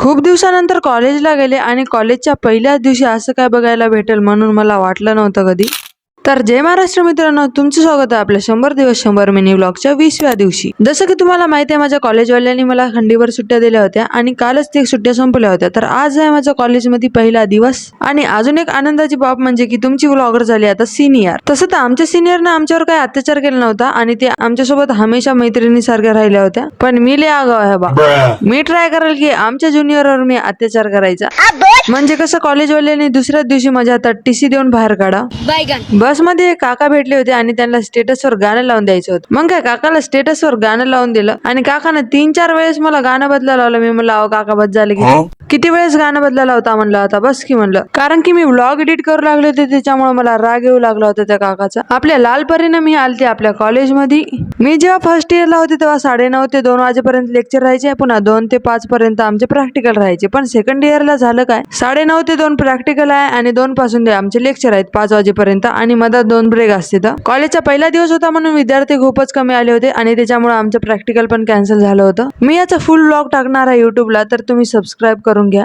खूप दिवसानंतर कॉलेजला गेले आणि कॉलेजच्या पहिल्याच दिवशी असं काय बघायला भेटेल म्हणून मला वाटलं नव्हतं कधी. तर जय महाराष्ट्र मित्रांनो, तुमचं स्वागत आहे आपल्या 100 दिवस 100 मिनी व्लॉगच्या 20व्या दिवशी. जसं की तुम्हाला माहिती आहे, माझ्या कॉलेजवाल्यांनी मला खंडीभर सुट्ट्या दिल्या होत्या आणि कालच ते सुट्ट्या संपल्या होत्या. तर आज आहे माझ्या कॉलेजमध्ये पहिला दिवस आणि अजून एक आनंदाची बाब म्हणजे की तुमची व्लॉगर झाली आता सिनियर. तसं तर आमच्या सिनियरने आमच्यावर काही अत्याचार केला नव्हता आणि ते आमच्यासोबत हमेशा मैत्रिणी सारख्या राहिल्या होत्या. पण मी लय आगाऊ आहे बा. मी ट्राय करेल की आमच्या ज्युनियरवर मी अत्याचार करायचा. म्हणजे कसं, कॉलेजवाल्यांनी दुसऱ्याच दिवशी माझ्या हातात टीसी देऊन बाहेर काढा. बसमध्ये काका भेटले होते आणि त्यांना स्टेटसवर गाणं लावून द्यायचं होतं. मग काय, काकाला स्टेटसवर गाणं लावून दिलं आणि काकानं 3-4 वेळेस मला गाणं बदलायला लावलं. मी म्हणलं, अहो काका बस झालं की किती वेळेस गाणं बदलायला होता म्हणलं, आता बस की म्हणलं. कारण की मी व्लॉग एडिट करू लागले होते, त्याच्यामुळे मला राग येऊ लागला होता त्या काकाचा. आपल्या लाल परीने मी आलते आपल्या कॉलेजमध्ये. मी जेव्हा फर्स्ट इयरला होते तेव्हा 9:30 ते 2 वाजेपर्यंत लेक्चर राहायचे, पुन्हा 2 ते 5 पर्यंत आमचे प्रॅक्टिकल राहायचे. पण सेकंड इयरला झालं काय, 9:30 ते 2 प्रॅक्टिकल आहे आणि 2 पासून आमचे लेक्चर आहेत 5 वाजेपर्यंत आणि मधात 2 ब्रेक असते. तर कॉलेजचा पहिला दिवस होता म्हणून विद्यार्थी खूपच कमी आले होते आणि त्याच्यामुळे आमचं प्रॅक्टिकल पण कॅन्सल झालं होतं. मी याचा फुल व्लॉग टाकणार आहे युट्यूबला, तर तुम्ही सबस्क्राईब करून घ्या.